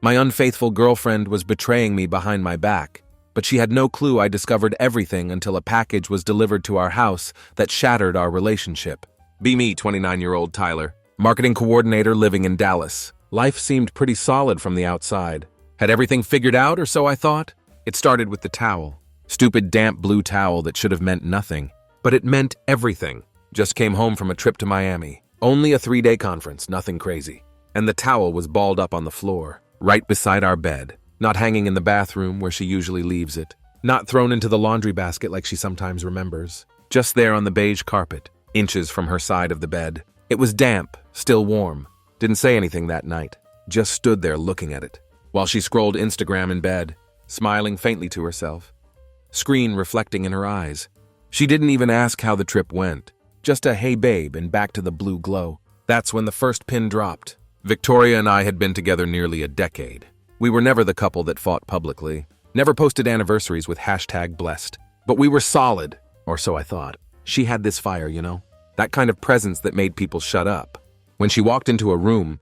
My unfaithful girlfriend was betraying me behind my back, but she had no clue I discovered everything until a package was delivered to our house that shattered our relationship. Be me, 29-year-old Tyler, marketing coordinator living in Dallas. Life seemed pretty solid from the outside. Had everything figured out, or so I thought? It started with the towel. Stupid damp blue towel that should have meant nothing. But it meant everything. Just came home from a trip to Miami. Only a 3-day conference, nothing crazy. And the towel was balled up on the floor, right beside our bed. Not hanging in the bathroom where she usually leaves it. Not thrown into the laundry basket like she sometimes remembers. Just there on the beige carpet, inches from her side of the bed. It was damp, still warm. Didn't say anything that night. Just stood there looking at it, while she scrolled Instagram in bed, smiling faintly to herself. Screen reflecting in her eyes. She didn't even ask how the trip went. Just a hey babe and back to the blue glow. That's when the first pin dropped. Victoria and I had been together nearly a decade. We were never the couple that fought publicly. Never posted anniversaries with #blessed. But we were solid, or so I thought. She had this fire, you know? That kind of presence that made people shut up. When she walked into a room,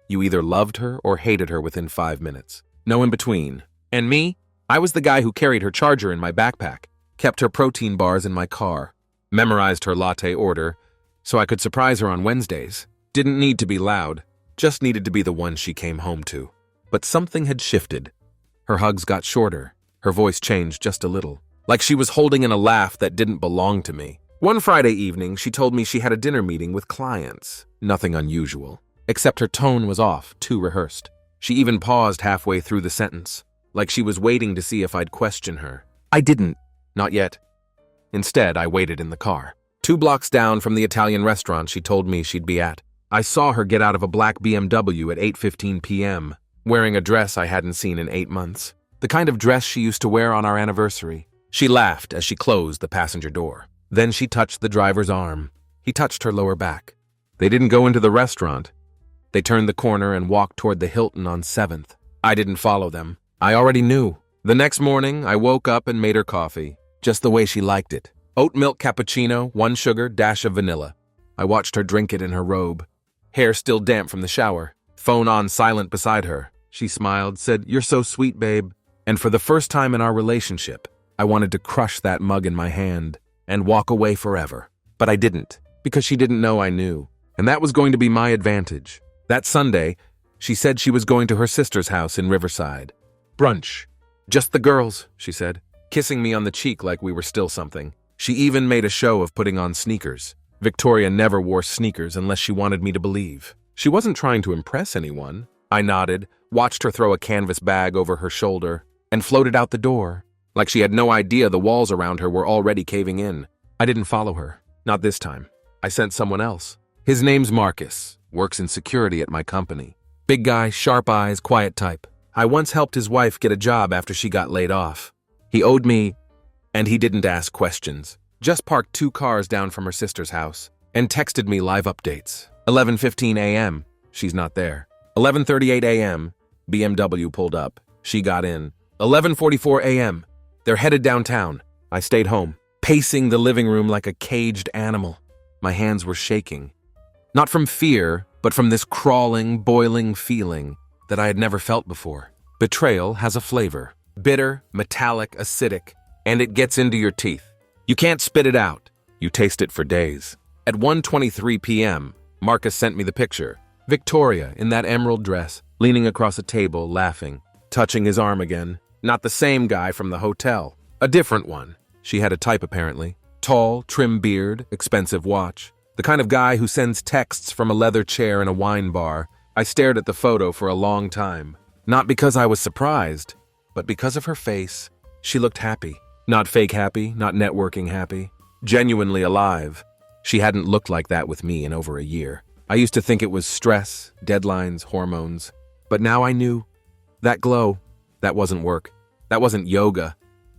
you either loved her or hated her within 5 minutes. No in between. And me? I was the guy who carried her charger in my backpack, kept her protein bars in my car, memorized her latte order so I could surprise her on Wednesdays. Didn't need to be loud, just needed to be the one she came home to. But something had shifted. Her hugs got shorter, her voice changed just a little, like she was holding in a laugh that didn't belong to me. One Friday evening, she told me she had a dinner meeting with clients. Nothing unusual, except her tone was off, too rehearsed. She even paused halfway through the sentence, like she was waiting to see if I'd question her. I didn't. Not yet. Instead, I waited in the car. 2 blocks down from the Italian restaurant she told me she'd be at. I saw her get out of a black BMW at 8:15 p.m., wearing a dress I hadn't seen in 8 months. The kind of dress she used to wear on our anniversary. She laughed as she closed the passenger door. Then she touched the driver's arm. He touched her lower back. They didn't go into the restaurant. They turned the corner and walked toward the Hilton on 7th. I didn't follow them. I already knew. The next morning, I woke up and made her coffee, just the way she liked it. Oat milk cappuccino, 1 sugar, dash of vanilla. I watched her drink it in her robe. Hair still damp from the shower. Phone on silent beside her. She smiled, said, "You're so sweet, babe." And for the first time in our relationship, I wanted to crush that mug in my hand and walk away forever. But I didn't, because she didn't know I knew. And that was going to be my advantage. That Sunday, she said she was going to her sister's house in Riverside. Brunch. Just the girls, she said, kissing me on the cheek like we were still something. She even made a show of putting on sneakers. Victoria never wore sneakers unless she wanted me to believe. She wasn't trying to impress anyone. I nodded, watched her throw a canvas bag over her shoulder, and floated out the door, like she had no idea the walls around her were already caving in. I didn't follow her. Not this time. I sent someone else. His name's Marcus, works in security at my company. Big guy, sharp eyes, quiet type. I once helped his wife get a job after she got laid off. He owed me, and he didn't ask questions. Just parked 2 cars down from her sister's house and texted me live updates. 11:15 a.m. She's not there. 11:38 a.m. BMW pulled up. She got in. 11:44 a.m. They're headed downtown. I stayed home, pacing the living room like a caged animal. My hands were shaking. Not from fear, but from this crawling, boiling feeling that I had never felt before. Betrayal has a flavor. Bitter, metallic, acidic, and it gets into your teeth. You can't spit it out. You taste it for days. At 1:23 p.m., Marcus sent me the picture. Victoria, in that emerald dress, leaning across a table, laughing, touching his arm again. Not the same guy from the hotel. A different one. She had a type, apparently. Tall, trim beard, expensive watch. The kind of guy who sends texts from a leather chair in a wine bar. I stared at the photo for a long time. Not because I was surprised, but because of her face. She looked happy. Not fake happy, not networking happy. Genuinely alive. She hadn't looked like that with me in over a year. I used to think it was stress, deadlines, hormones. But now I knew. That glow, that wasn't work. That wasn't yoga.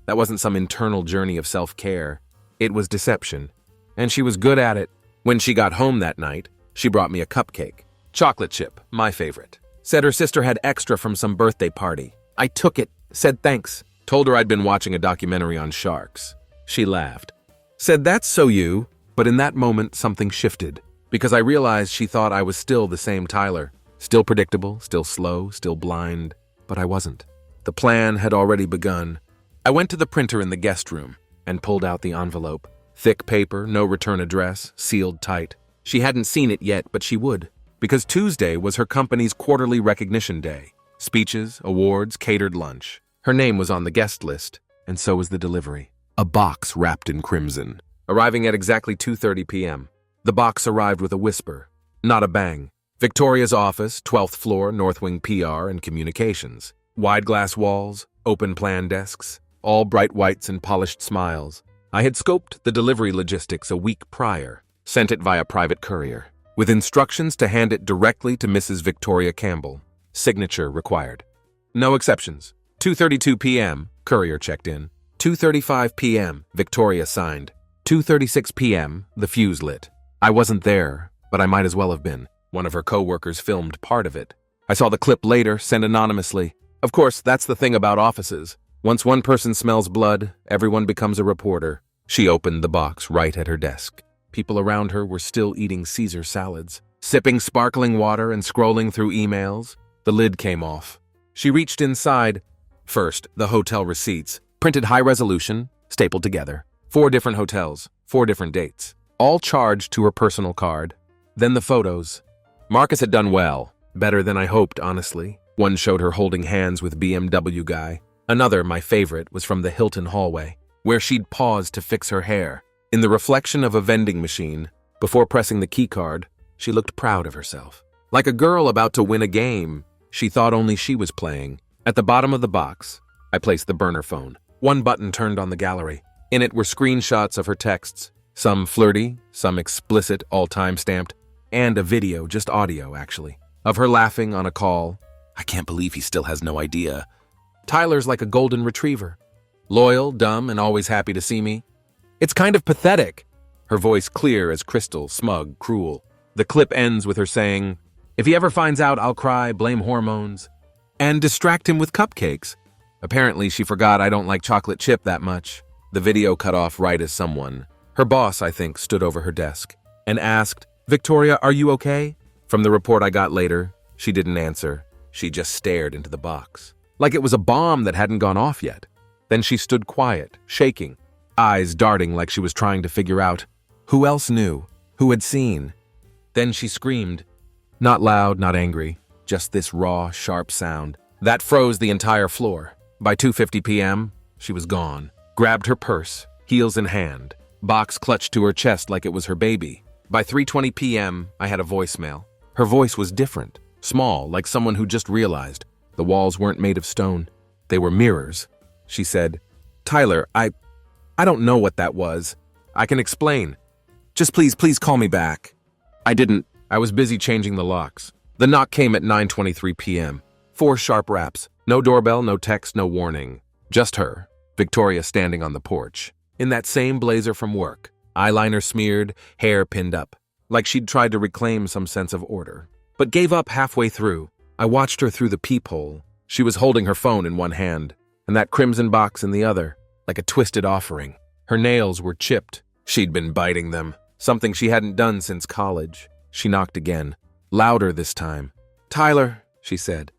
That wasn't some internal journey of self-care. It was deception. And she was good at it. When she got home that night, she brought me a cupcake. Chocolate chip, my favorite. Said her sister had extra from some birthday party. I took it, said thanks. Told her I'd been watching a documentary on sharks. She laughed. Said, "That's so you." But in that moment, something shifted. Because I realized she thought I was still the same Tyler. Still predictable, still slow, still blind. but I wasn't. The plan had already begun. I went to the printer in the guest room and pulled out the envelope. Thick paper, no return address, sealed tight. She hadn't seen it yet, but she would, because Tuesday was her company's quarterly recognition day. Speeches, awards, catered lunch. Her name was on the guest list, and so was the delivery. A box wrapped in crimson, arriving at exactly 2:30 p.m. The box arrived with a whisper, not a bang. Victoria's office, 12th floor, North Wing PR and Communications. Wide glass walls, open plan desks, all bright whites and polished smiles. I had scoped the delivery logistics a week prior, sent it via private courier, with instructions to hand it directly to Mrs. Victoria Campbell. Signature required. No exceptions. 2:32 p.m., courier checked in. 2:35 p.m., Victoria signed. 2:36 p.m., the fuse lit. I wasn't there, but I might as well have been. One of her co-workers filmed part of it. I saw the clip later, sent anonymously. Of course, that's the thing about offices. Once one person smells blood, everyone becomes a reporter. She opened the box right at her desk. People around her were still eating Caesar salads, sipping sparkling water and scrolling through emails. The lid came off. She reached inside. First, the hotel receipts, printed high resolution, stapled together. 4 different hotels, 4 different dates, all charged to her personal card. Then the photos. Marcus had done well, better than I hoped, honestly. One showed her holding hands with BMW guy. Another, my favorite, was from the Hilton hallway, where she'd paused to fix her hair. In the reflection of a vending machine, before pressing the key card, she looked proud of herself. Like a girl about to win a game she thought only she was playing. At the bottom of the box, I placed the burner phone. One button turned on the gallery. In it were screenshots of her texts, some flirty, some explicit, all time-stamped, and a video, just audio actually, of her laughing on a call. I can't believe he still has no idea. Tyler's like a golden retriever. Loyal, dumb, and always happy to see me. It's kind of pathetic. Her voice clear as crystal, smug, cruel. The clip ends with her saying, "If he ever finds out, I'll cry, blame hormones, and distract him with cupcakes." Apparently, she forgot I don't like chocolate chip that much. The video cut off right as someone, her boss, I think, stood over her desk and asked, "Victoria, are you okay?" From the report I got later, she didn't answer. She just stared into the box, like it was a bomb that hadn't gone off yet. Then she stood quiet, shaking, eyes darting like she was trying to figure out who else knew, who had seen. Then she screamed. Not loud, not angry, just this raw, sharp sound. That froze the entire floor. By 2:50 p.m., she was gone. Grabbed her purse, heels in hand, box clutched to her chest like it was her baby. By 3:20 p.m., I had a voicemail. Her voice was different, small, like someone who just realized. The walls weren't made of stone. They were mirrors. She said, "Tyler, I don't know what that was. I can explain. Just please call me back." I didn't. I was busy changing the locks. The knock came at 9:23 p.m. 4 sharp raps. No doorbell, no text, no warning. Just her, Victoria, standing on the porch, in that same blazer from work, eyeliner smeared, hair pinned up, like she'd tried to reclaim some sense of order, but gave up halfway through. I watched her through the peephole. She was holding her phone in one hand, and that crimson box in the other, like a twisted offering. Her nails were chipped. She'd been biting them, something she hadn't done since college. She knocked again, louder this time. "Tyler," she said,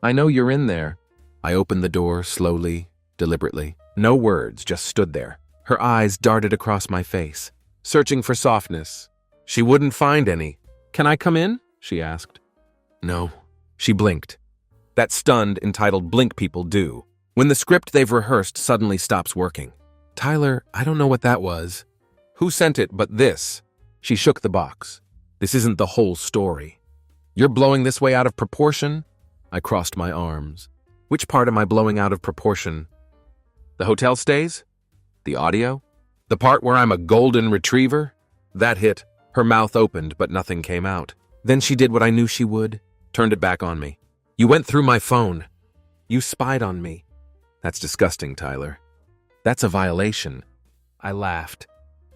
"I know you're in there." I opened the door slowly, deliberately. No words, just stood there. Her eyes darted across my face, searching for softness. She wouldn't find any. "Can I come in?" she asked. "No." She blinked. That stunned, entitled blink people do, when the script they've rehearsed suddenly stops working. "Tyler, I don't know what that was." "Who sent it but this?" She shook the box. "This isn't the whole story. You're blowing this way out of proportion?" I crossed my arms. "Which part am I blowing out of proportion? The hotel stays? The audio? The part where I'm a golden retriever?" That hit. Her mouth opened, but nothing came out. Then she did what I knew she would, turned it back on me. "You went through my phone. You spied on me." "That's disgusting, Tyler. That's a violation." I laughed.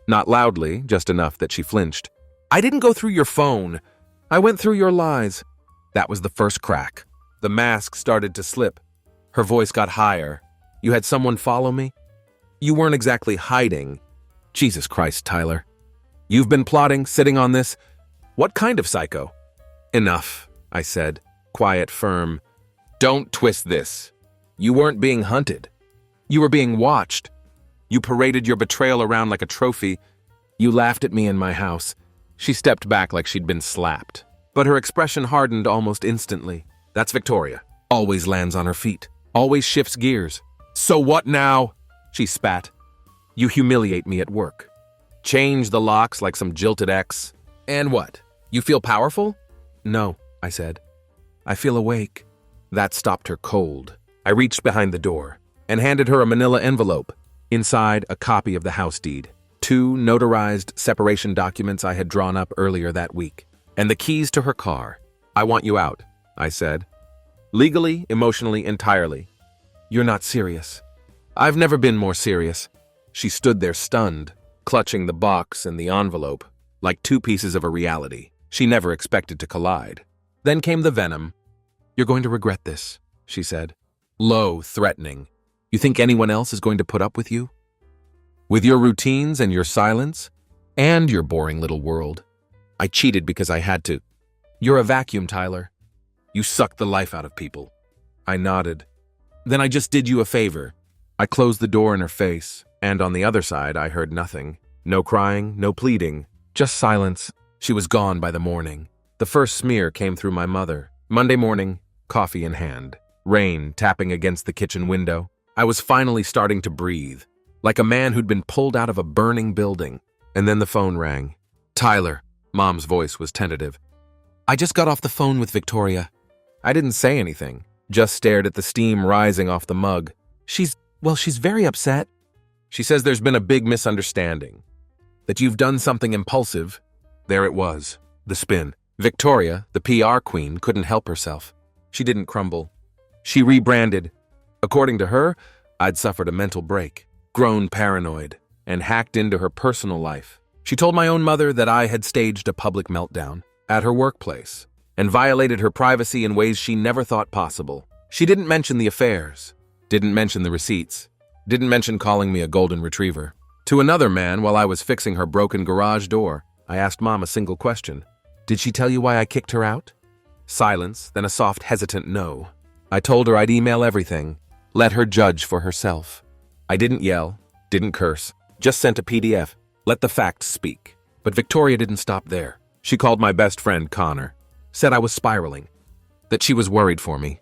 Not loudly, just enough that she flinched. "I didn't go through your phone. I went through your lies." That was the first crack. The mask started to slip. Her voice got higher. "You had someone follow me? You weren't exactly hiding." "Jesus Christ, Tyler. You've been plotting, sitting on this? What kind of psycho?" "Enough," I said, quiet, firm. Don't twist this. You weren't being hunted. You were being watched. You paraded your betrayal around like a trophy. You laughed at me in my house. She stepped back like she'd been slapped. But her expression hardened almost instantly. That's Victoria. Always lands on her feet. Always shifts gears. So what now? She spat. You humiliate me at work. Change the locks like some jilted ex. And what? You feel powerful? No, I said. I feel awake. That stopped her cold. I reached behind the door and handed her a manila envelope. Inside, a copy of the house deed, 2 notarized separation documents I had drawn up earlier that week, and the keys to her car. I want you out, I said. Legally, emotionally, entirely. You're not serious. I've never been more serious. She stood there stunned, clutching the box and the envelope, like 2 pieces of a reality she never expected to collide. Then came the venom. You're going to regret this, she said. Low, threatening. You think anyone else is going to put up with you? With your routines and your silence? And your boring little world? I cheated because I had to. You're a vacuum, Tyler. You suck the life out of people. I nodded. Then I just did you a favor. I closed the door in her face, and on the other side I heard nothing. No crying, no pleading, just silence. She was gone by the morning. The first smear came through my mother. Monday morning, coffee in hand. Rain tapping against the kitchen window. I was finally starting to breathe, like a man who'd been pulled out of a burning building. And then the phone rang. Tyler, Mom's voice was tentative. I just got off the phone with Victoria. I didn't say anything, just stared at the steam rising off the mug. She's very upset. She says there's been a big misunderstanding, that you've done something impulsive. There it was, the spin. Victoria, the PR queen, couldn't help herself. She didn't crumble. She rebranded. According to her, I'd suffered a mental break, grown paranoid, and hacked into her personal life. She told my own mother that I had staged a public meltdown at her workplace and violated her privacy in ways she never thought possible. She didn't mention the affairs, didn't mention the receipts, didn't mention calling me a golden retriever. To another man, while I was fixing her broken garage door, I asked Mom a single question. Did she tell you why I kicked her out? Silence, then a soft, hesitant no. I told her I'd email everything, let her judge for herself. I didn't yell, didn't curse, just sent a PDF, let the facts speak. But Victoria didn't stop there. She called my best friend, Connor, said I was spiraling, that she was worried for me,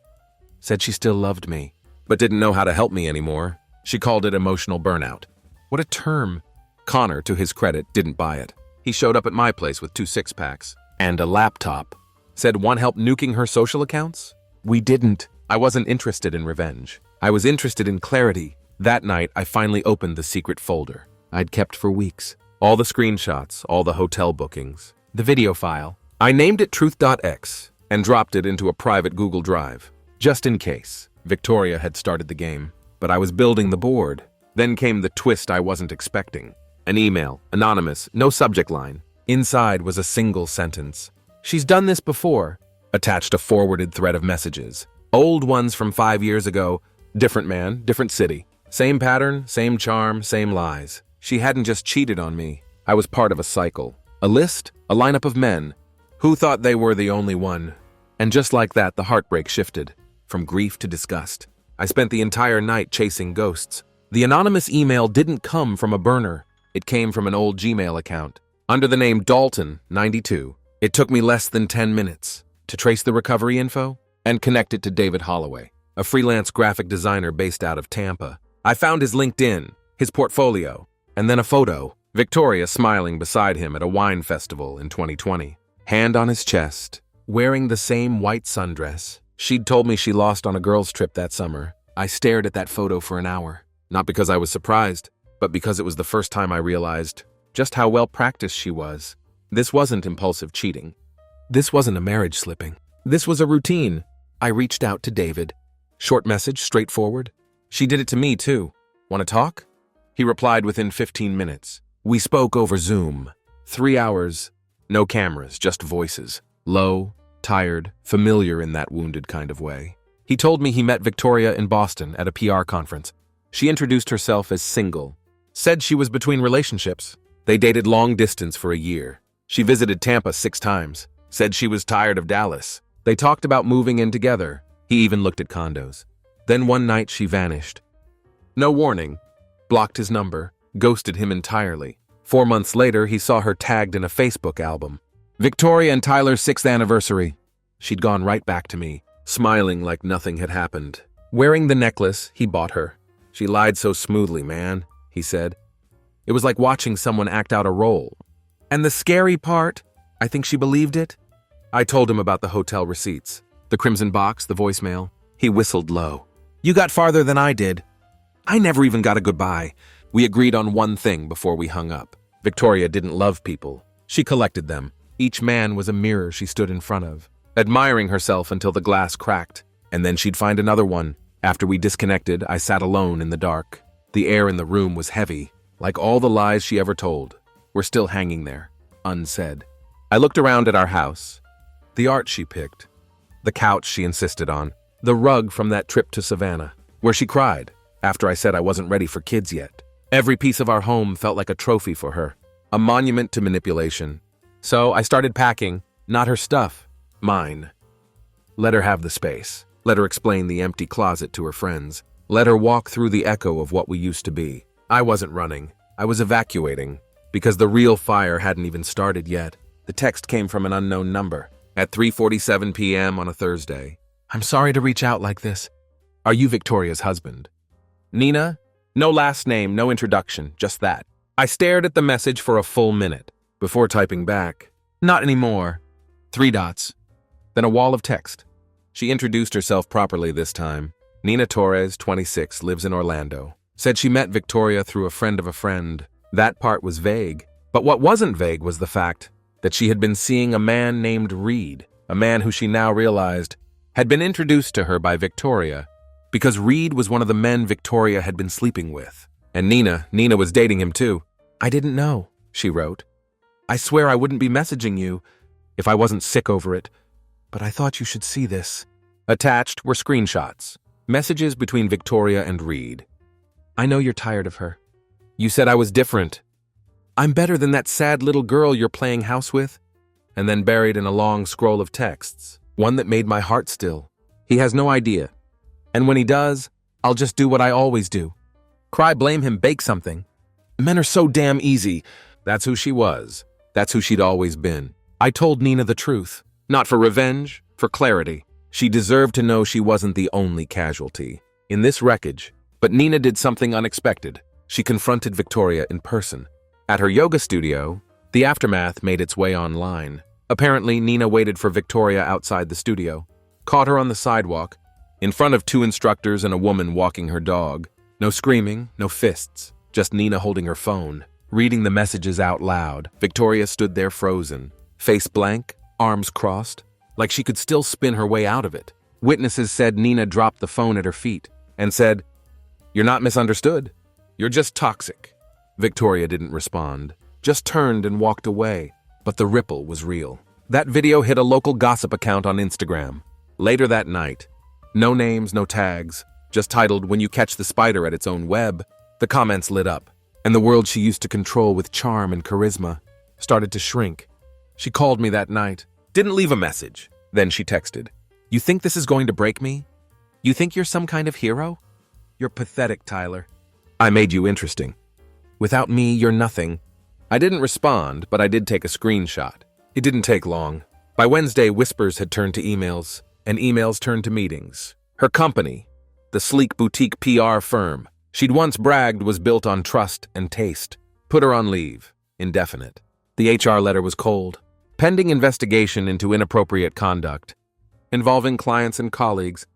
said she still loved me, but didn't know how to help me anymore. She called it emotional burnout. What a term. Connor, to his credit, didn't buy it. He showed up at my place with 2 six-packs and a laptop. Said, want help nuking her social accounts? We didn't. I wasn't interested in revenge. I was interested in clarity. That night, I finally opened the secret folder I'd kept for weeks. All the screenshots, all the hotel bookings, the video file. I named it truth.x and dropped it into a private Google Drive, just in case. Victoria had started the game, but I was building the board. Then came the twist I wasn't expecting. An email, anonymous, no subject line. Inside was a single sentence. She's done this before. Attached a forwarded thread of messages. Old ones from 5 years ago. Different man, different city. Same pattern, same charm, same lies. She hadn't just cheated on me. I was part of a cycle. A list, a lineup of men who thought they were the only one. And just like that, the heartbreak shifted from grief to disgust. I spent the entire night chasing ghosts. The anonymous email didn't come from a burner. It came from an old Gmail account. Under the name Dalton, 92. It took me less than 10 minutes to trace the recovery info and connect it to David Holloway, a freelance graphic designer based out of Tampa. I found his LinkedIn, his portfolio, and then a photo. Victoria smiling beside him at a wine festival in 2020. Hand on his chest, wearing the same white sundress she'd told me she lost on a girls' trip that summer. I stared at that photo for an hour, not because I was surprised, but because it was the first time I realized just how well practiced she was. This wasn't impulsive cheating. This wasn't a marriage slipping. This was a routine. I reached out to David. Short message, straightforward. She did it to me, too. Want to talk? He replied within 15 minutes. We spoke over Zoom. 3 hours. No cameras, just voices. Low, tired, familiar in that wounded kind of way. He told me he met Victoria in Boston at a PR conference. She introduced herself as single. Said she was between relationships. They dated long distance for a year. She visited Tampa 6 times. Said she was tired of Dallas. They talked about moving in together. He even looked at condos. Then one night she vanished. No warning. Blocked his number. Ghosted him entirely. 4 months later, he saw her tagged in a Facebook album. Victoria and Tyler's 6th anniversary. She'd gone right back to me, smiling like nothing had happened. Wearing the necklace he bought her. She lied so smoothly, man, he said. It was like watching someone act out a role. And the scary part, I think she believed it. I told him about the hotel receipts, the crimson box, the voicemail. He whistled low. You got farther than I did. I never even got a goodbye. We agreed on one thing before we hung up. Victoria didn't love people. She collected them. Each man was a mirror she stood in front of, admiring herself until the glass cracked, and then she'd find another one. After we disconnected, I sat alone in the dark. The air in the room was heavy, like all the lies she ever told were still hanging there, unsaid. I looked around at our house. The art she picked, the couch she insisted on, the rug from that trip to Savannah, where she cried after I said I wasn't ready for kids yet. Every piece of our home felt like a trophy for her, a monument to manipulation. So I started packing, not her stuff, mine. Let her have the space. Let her explain the empty closet to her friends. Let her walk through the echo of what we used to be. I wasn't running. I was evacuating, because the real fire hadn't even started yet. The text came from an unknown number at 3:47 p.m. on a Thursday. I'm sorry to reach out like this. Are you Victoria's husband? Nina? No last name, no introduction, just that. I stared at the message for a full minute before typing back. Not anymore. 3 dots. Then a wall of text. She introduced herself properly this time. Nina Torres, 26, lives in Orlando. Said she met Victoria through a friend of a friend. That part was vague. But what wasn't vague was the fact that she had been seeing a man named Reed, a man who she now realized had been introduced to her by Victoria, because Reed was one of the men Victoria had been sleeping with. And Nina was dating him too. I didn't know, she wrote. I swear I wouldn't be messaging you if I wasn't sick over it, but I thought you should see this. Attached were screenshots, messages between Victoria and Reed. I know you're tired of her. You said I was different. I'm better than that sad little girl you're playing house with. And then buried in a long scroll of texts, one that made my heart still. He has no idea. And when he does, I'll just do what I always do. Cry, blame him, bake something. Men are so damn easy. That's who she was. That's who she'd always been. I told Nina the truth. Not for revenge, for clarity. She deserved to know she wasn't the only casualty in this wreckage. But Nina did something unexpected. She confronted Victoria in person. At her yoga studio, the aftermath made its way online. Apparently, Nina waited for Victoria outside the studio, caught her on the sidewalk, in front of 2 instructors and a woman walking her dog. No screaming, no fists, just Nina holding her phone, reading the messages out loud. Victoria stood there frozen, face blank, arms crossed, like she could still spin her way out of it. Witnesses said Nina dropped the phone at her feet and said, "You're not misunderstood. You're just toxic." Victoria didn't respond, just turned and walked away. But the ripple was real. That video hit a local gossip account on Instagram. Later that night, no names, no tags, just titled, "When You Catch the Spider at Its Own Web," the comments lit up, and the world she used to control with charm and charisma started to shrink. She called me that night. Didn't leave a message. Then she texted, "You think this is going to break me? You think you're some kind of hero? You're pathetic, Tyler. I made you interesting. Without me, you're nothing." I didn't respond, but I did take a screenshot. It didn't take long. By Wednesday, whispers had turned to emails, and emails turned to meetings. Her company, the sleek boutique PR firm she'd once bragged was built on trust and taste, put her on leave, indefinite. The HR letter was cold. Pending investigation into inappropriate conduct involving clients and colleagues,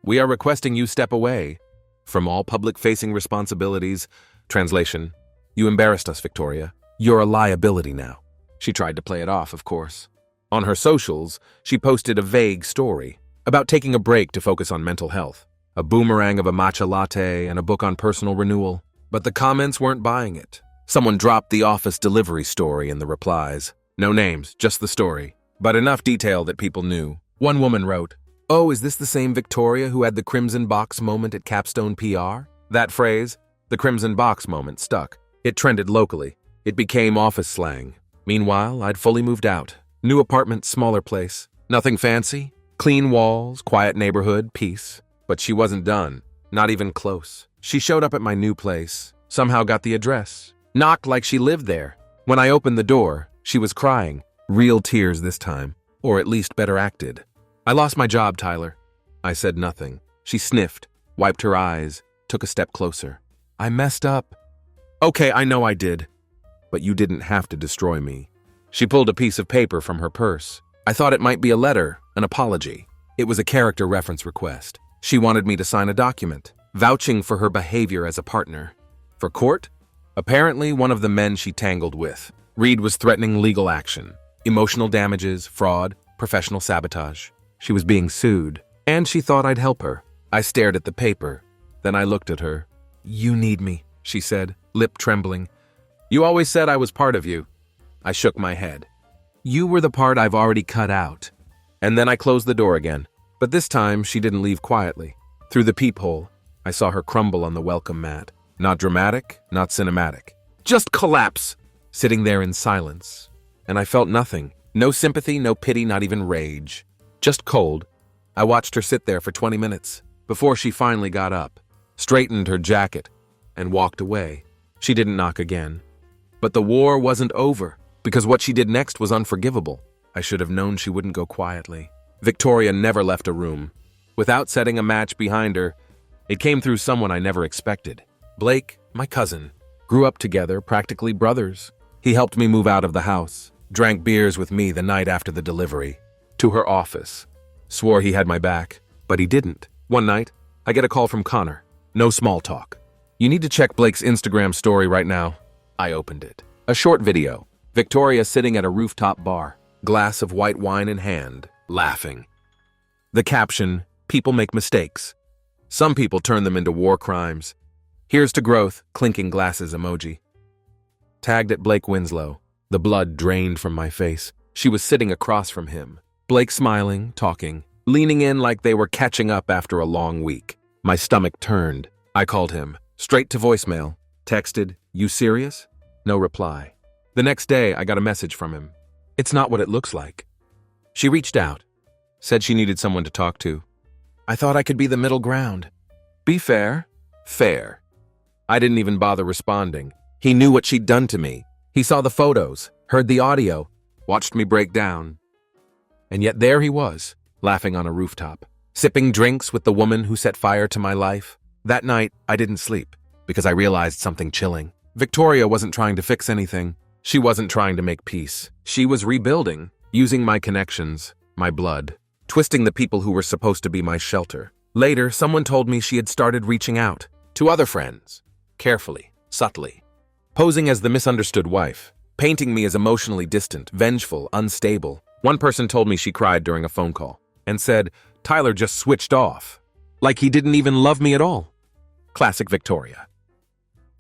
we are requesting you step away from all public-facing responsibilities. Translation: You embarrassed us, Victoria. You're a liability now. She tried to play it off, of course. On her socials, she posted a vague story about taking a break to focus on mental health, a boomerang of a matcha latte and a book on personal renewal. But the comments weren't buying it. Someone dropped the office delivery story in the replies. No names, just the story, but enough detail that people knew. One woman wrote, "Oh, is this the same Victoria who had the Crimson Box moment at Capstone PR?" That phrase, the Crimson Box moment, stuck. It trended locally. It became office slang. Meanwhile, I'd fully moved out. New apartment, smaller place. Nothing fancy, Clean walls, quiet neighborhood, peace. But she wasn't done. Not even close. She showed up at my new place, somehow got the address, knocked like she lived there. When I opened the door, she was crying. Real tears this time, or at least better acted. "I lost my job, Tyler." I said nothing. She sniffed, wiped her eyes, took a step closer. "I messed up." "Okay, I know I did. But you didn't have to destroy me." She pulled a piece of paper from her purse. I thought it might be a letter, an apology. It was a character reference request. She wanted me to sign a document, vouching for her behavior as a partner. For court? Apparently one of the men she tangled with. Reed was threatening legal action. Emotional damages, fraud, professional sabotage. She was being sued, and she thought I'd help her. I stared at the paper. Then I looked at her. "You need me," she said, lip trembling. "You always said I was part of you." I shook my head. "You were the part I've already cut out." And then I closed the door again. But this time, she didn't leave quietly. Through the peephole, I saw her crumble on the welcome mat. Not dramatic, not cinematic. Just collapse, sitting there in silence. And I felt nothing. No sympathy, no pity, not even rage. Just cold. I watched her sit there for 20 minutes before she finally got up, straightened her jacket, and walked away. She didn't knock again. But the war wasn't over, because what she did next was unforgivable. I should have known she wouldn't go quietly. Victoria never left a room. Without setting a match behind her, it came through someone I never expected. Blake, my cousin, grew up together, practically brothers. He helped me move out of the house, drank beers with me the night after the delivery, to her office. Swore he had my back, but he didn't. One night, I get a call from Connor. No small talk. "You need to check Blake's Instagram story right now." I opened it. A short video. Victoria sitting at a rooftop bar, glass of white wine in hand, laughing. The caption, "People make mistakes. Some people turn them into war crimes. Here's to growth, clinking glasses emoji." Tagged at Blake Winslow. The blood drained from my face. She was sitting across from him. Blake smiling, talking, leaning in like they were catching up after a long week. My stomach turned. I called him. Straight to voicemail. Texted, "You serious?" No reply. The next day, I got a message from him. "It's not what it looks like." She reached out. Said she needed someone to talk to. I thought I could be the middle ground. Be fair. Fair. I didn't even bother responding. He knew what she'd done to me. He saw the photos, heard the audio, watched me break down. And yet there he was, laughing on a rooftop, sipping drinks with the woman who set fire to my life. That night, I didn't sleep, because I realized something chilling. Victoria wasn't trying to fix anything. She wasn't trying to make peace. She was rebuilding, using my connections, my blood, twisting the people who were supposed to be my shelter. Later, someone told me she had started reaching out to other friends. Carefully, subtly, posing as the misunderstood wife, painting me as emotionally distant, vengeful, unstable. One person told me she cried during a phone call and said, "Tyler just switched off, like he didn't even love me at all." Classic Victoria.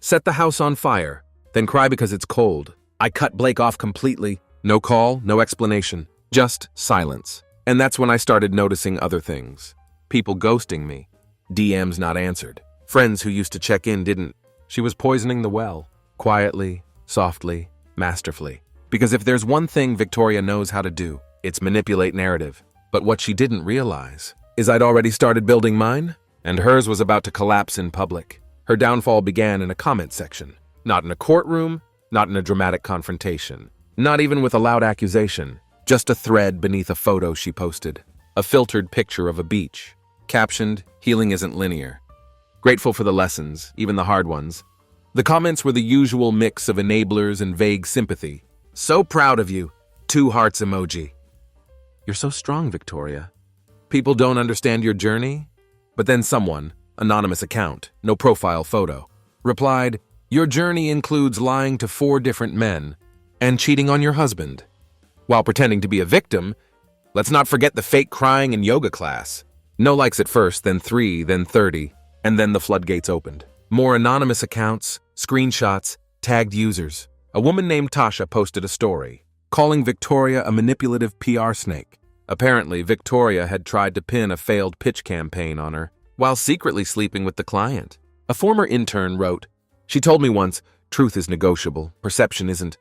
Set the house on fire, then cry because it's cold. I cut Blake off completely. No call, no explanation, just silence. And that's when I started noticing other things. People ghosting me, DMs not answered, friends who used to check in didn't. She was poisoning the well, quietly, softly, masterfully. Because if there's one thing Victoria knows how to do, it's manipulate narrative. But what she didn't realize is I'd already started building mine, and hers was about to collapse in public. Her downfall began in a comment section, not in a courtroom, not in a dramatic confrontation, not even with a loud accusation, just a thread beneath a photo she posted, a filtered picture of a beach, captioned, "Healing isn't linear." Grateful for the lessons, even the hard ones. The comments were the usual mix of enablers and vague sympathy. "So proud of you." 2 hearts emoji. "You're so strong, Victoria. People don't understand your journey." But then someone, anonymous account, no profile photo, replied, "Your journey includes lying to 4 different men and cheating on your husband. While pretending to be a victim, let's not forget the fake crying in yoga class." No likes at first, then 3, then 30. And then the floodgates opened. More anonymous accounts, screenshots, tagged users. A woman named Tasha posted a story, calling Victoria a manipulative PR snake. Apparently, Victoria had tried to pin a failed pitch campaign on her, while secretly sleeping with the client. A former intern wrote, "She told me once, truth is negotiable, perception isn't."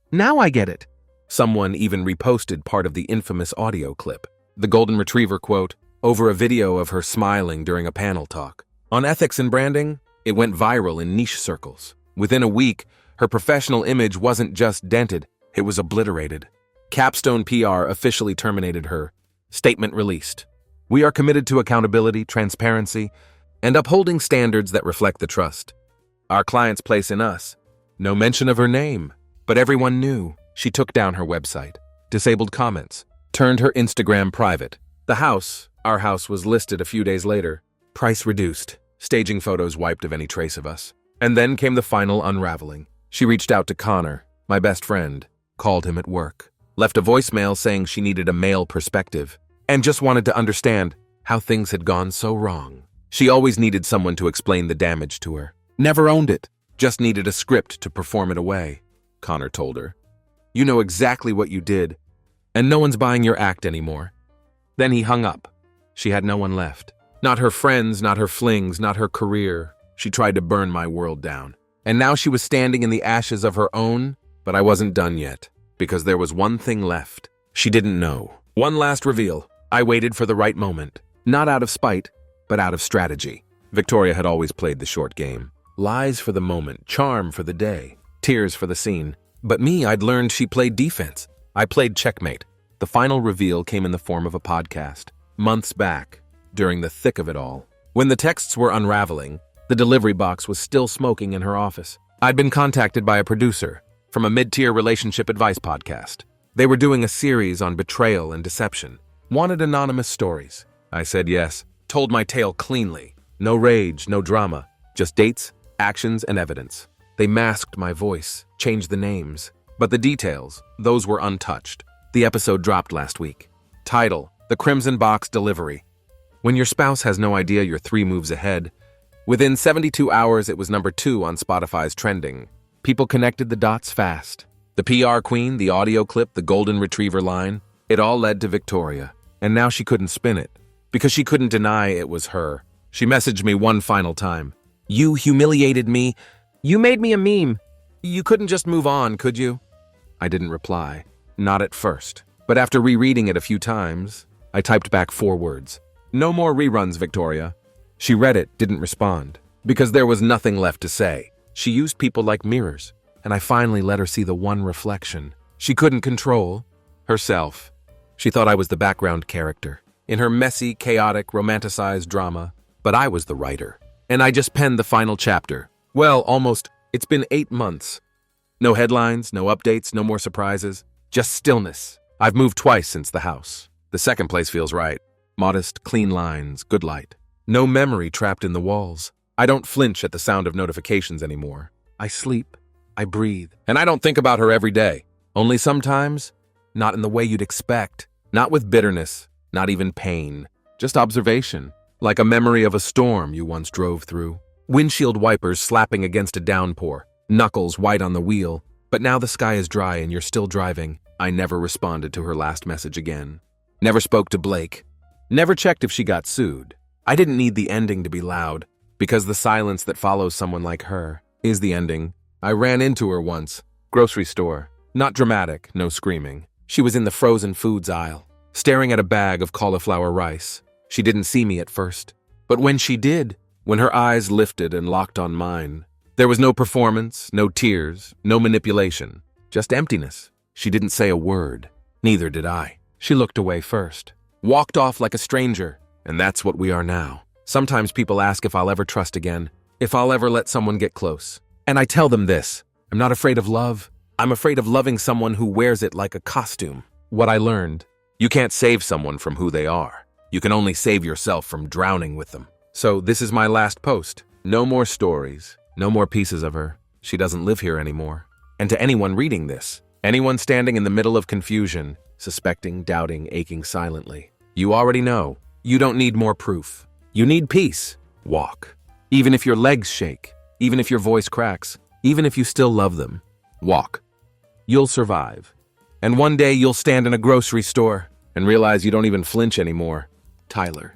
Now I get it. Someone even reposted part of the infamous audio clip. the golden retriever quote, over a video of her smiling during a panel talk. On ethics and branding, it went viral in niche circles. Within a week, her professional image wasn't just dented, it was obliterated. Capstone PR officially terminated her. Statement released. We are committed to accountability, transparency, and upholding standards that reflect the trust our clients place in us. No mention of her name, but everyone knew. She took down her website, disabled comments, turned her Instagram private. The house, our house, was listed a few days later. Price reduced, staging photos wiped of any trace of us. And then came the final unraveling. She reached out to Connor, my best friend, called him at work, left a voicemail saying she needed a male perspective, and just wanted to understand how things had gone so wrong. She always needed someone to explain the damage to her. Never owned it, just needed a script to perform it away, Connor told her. You know exactly what you did, and no one's buying your act anymore. Then he hung up. She had no one left. Not her friends, not her flings, not her career. She tried to burn my world down. And now she was standing in the ashes of her own, but I wasn't done yet, because there was one thing left. She didn't know. One last reveal. I waited for the right moment. Not out of spite, but out of strategy. Victoria had always played the short game. Lies for the moment, charm for the day, tears for the scene. But me, I'd learned she played defense. I played checkmate. The final reveal came in the form of a podcast. Months back, during the thick of it all. When the texts were unraveling, the delivery box was still smoking in her office. I'd been contacted by a producer from a mid-tier relationship advice podcast. They were doing a series on betrayal and deception. Wanted anonymous stories. I said yes. Told my tale cleanly. No rage, no drama. Just dates, actions, and evidence. They masked my voice, changed the names. But the details, those were untouched. The episode dropped last week. Title, The Crimson Box Delivery. When your spouse has no idea you're 3 moves ahead, within 72 hours it was number 2 on Spotify's trending. People connected the dots fast. The PR queen, the audio clip, the golden retriever line, it all led to Victoria. And now she couldn't spin it, because she couldn't deny it was her. She messaged me one final time. You humiliated me. You made me a meme. You couldn't just move on, could you? I didn't reply. Not at first. But after rereading it a few times, I typed back 4 words. No more reruns, Victoria. She read it, didn't respond, because there was nothing left to say. She used people like mirrors, and I finally let her see the one reflection she couldn't control, herself. She thought I was the background character, in her messy, chaotic, romanticized drama, but I was the writer. And I just penned the final chapter. Well, almost. It's been 8 months. No headlines, no updates, no more surprises. Just stillness. I've moved twice since the house. The second place feels right. Modest, clean lines, good light. No memory trapped in the walls. I don't flinch at the sound of notifications anymore. I sleep. I breathe. And I don't think about her every day. Only sometimes, not in the way you'd expect. Not with bitterness, not even pain. Just observation. Like a memory of a storm you once drove through. Windshield wipers slapping against a downpour. Knuckles white on the wheel. But now the sky is dry and you're still driving. I never responded to her last message again. Never spoke to Blake. Never checked if she got sued. I didn't need the ending to be loud, because the silence that follows someone like her is the ending. I ran into her once. Grocery store. Not dramatic, no screaming. She was in the frozen foods aisle, staring at a bag of cauliflower rice. She didn't see me at first. But when she did, when her eyes lifted and locked on mine, there was no performance, no tears, no manipulation, just emptiness. She didn't say a word. Neither did I. She looked away first. Walked off like a stranger, and that's what we are now. Sometimes people ask if I'll ever trust again, if I'll ever let someone get close. And I tell them this, I'm not afraid of love. I'm afraid of loving someone who wears it like a costume. What I learned, you can't save someone from who they are. You can only save yourself from drowning with them. So this is my last post. No more stories, no more pieces of her. She doesn't live here anymore. And to anyone reading this, anyone standing in the middle of confusion, suspecting, doubting, aching silently, you already know. You don't need more proof. You need peace. Walk. Even if your legs shake, even if your voice cracks, even if you still love them, walk. You'll survive. And one day you'll stand in a grocery store and realize you don't even flinch anymore. Tyler.